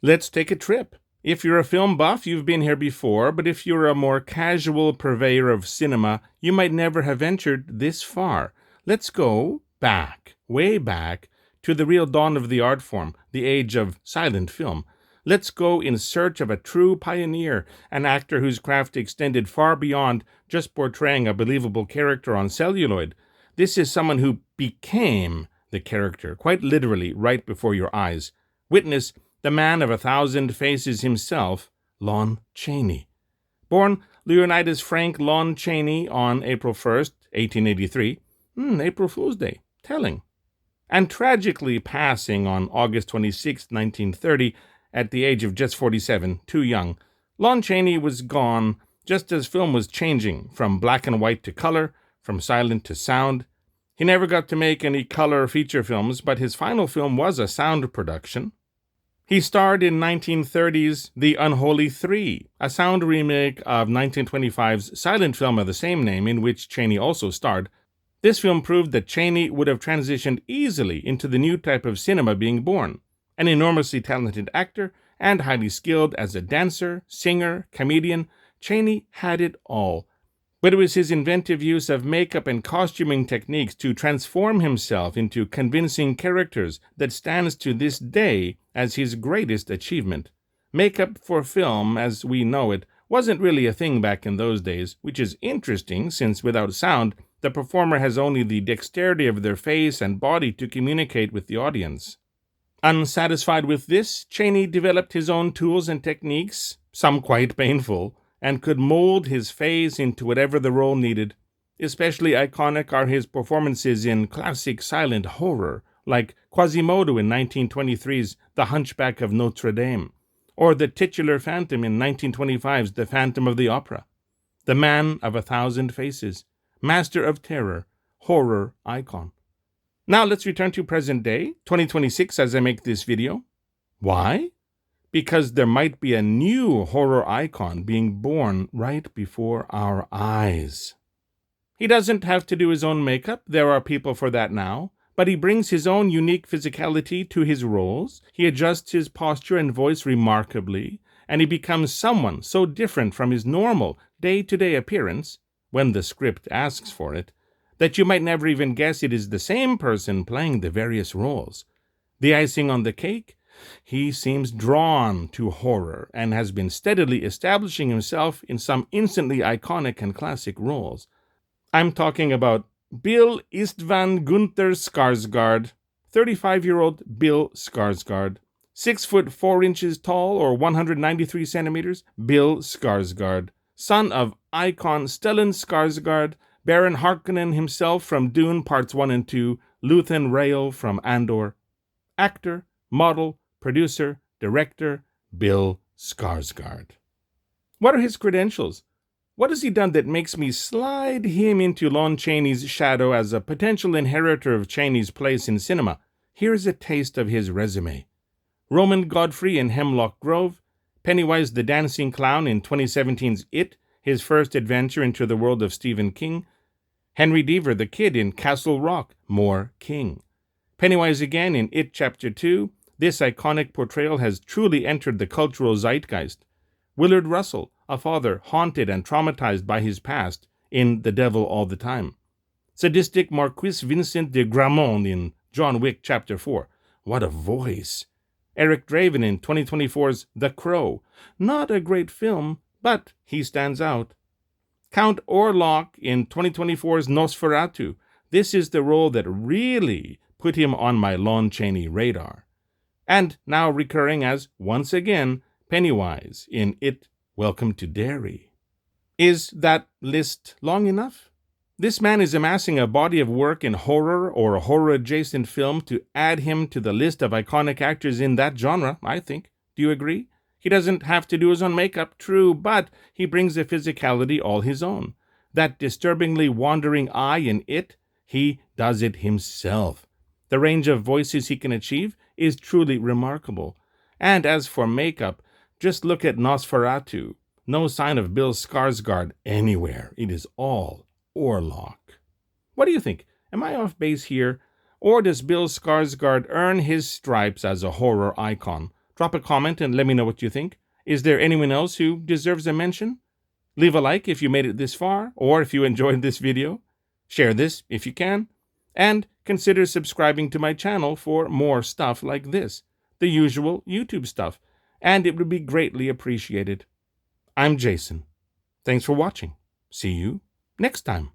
Let's take a trip. If you're a film buff, you've been here before, but if you're a more casual purveyor of cinema, you might never have ventured this far. Let's go back, way back, to the real dawn of the art form, the age of silent film. Let's go in search of a true pioneer, an actor whose craft extended far beyond just portraying a believable character on celluloid. This is someone who became the character, quite literally, right before your eyes. Witness the man of 1,000 faces himself, Lon Chaney. Born Leonidas Frank Lon Chaney on April 1st, 1883. April Fool's Day. Telling. And tragically passing on August 26, 1930, at the age of just 47, too young. Lon Chaney was gone just as film was changing from black and white to color, from silent to sound. He never got to make any color feature films, but his final film was a sound production. He starred in 1930's The Unholy Three, a sound remake of 1925's silent film of the same name in which Chaney also starred. This film proved that Chaney would have transitioned easily into the new type of cinema being born. An enormously talented actor and highly skilled as a dancer, singer, comedian, Chaney had it all. But it was his inventive use of makeup and costuming techniques to transform himself into convincing characters that stands to this day as his greatest achievement. Makeup for film, as we know it, wasn't really a thing back in those days, which is interesting since without sound, the performer has only the dexterity of their face and body to communicate with the audience. Unsatisfied with this, Chaney developed his own tools and techniques, some quite painful, and could mold his face into whatever the role needed. Especially iconic are his performances in classic silent horror, like Quasimodo in 1923's The Hunchback of Notre Dame, or the titular Phantom in 1925's The Phantom of the Opera. The man of 1,000 faces, master of terror, horror icon. Now let's return to present day, 2026, as I make this video. Why? Because there might be a new horror icon being born right before our eyes. He doesn't have to do his own makeup, there are people for that now, but he brings his own unique physicality to his roles, he adjusts his posture and voice remarkably, and he becomes someone so different from his normal, day-to-day appearance, when the script asks for it, that you might never even guess it is the same person playing the various roles. The icing on the cake? He seems drawn to horror and has been steadily establishing himself in some instantly iconic and classic roles. I'm talking about Bill Istvan Gunther Skarsgard, 35-year-old Bill Skarsgard. 6 foot 4 inches tall or 193 centimeters, Bill Skarsgard. Son of icon Stellan Skarsgard, Baron Harkonnen himself from Dune Parts 1 and 2, Luthen Rael from Andor. Actor, model, producer, director, Bill Skarsgard. What are his credentials? What has he done that makes me slide him into Lon Chaney's shadow as a potential inheritor of Chaney's place in cinema? Here's a taste of his resume. Roman Godfrey in Hemlock Grove, Pennywise the Dancing Clown in 2017's It, his first adventure into the world of Stephen King. Henry Deaver the Kid in Castle Rock, more King. Pennywise again in It Chapter 2, this iconic portrayal has truly entered the cultural zeitgeist. Willard Russell, a father haunted and traumatized by his past, in The Devil All the Time. Sadistic Marquis Vincent de Gramont in John Wick Chapter 4. What a voice! Eric Draven in 2024's The Crow. Not a great film, but he stands out. Count Orlok in 2024's Nosferatu. This is the role that really put him on my Lon Chaney radar. And now recurring as, once again, Pennywise in It, Welcome to Derry. Is that list long enough? This man is amassing a body of work in horror or horror-adjacent film to add him to the list of iconic actors in that genre, I think. Do you agree? He doesn't have to do his own makeup, true, but he brings a physicality all his own. That disturbingly wandering eye in It, he does it himself. The range of voices he can achieve is truly remarkable. And as for makeup, just look at Nosferatu. No sign of Bill Skarsgard anywhere. It is all Orlok. What do you think? Am I off base here? Or does Bill Skarsgard earn his stripes as a horror icon? Drop a comment and let me know what you think. Is there anyone else who deserves a mention? Leave a like if you made it this far, or if you enjoyed this video. Share this if you can. And consider subscribing to my channel for more stuff like this, the usual YouTube stuff, and it would be greatly appreciated. I'm Jason. Thanks for watching. See you next time.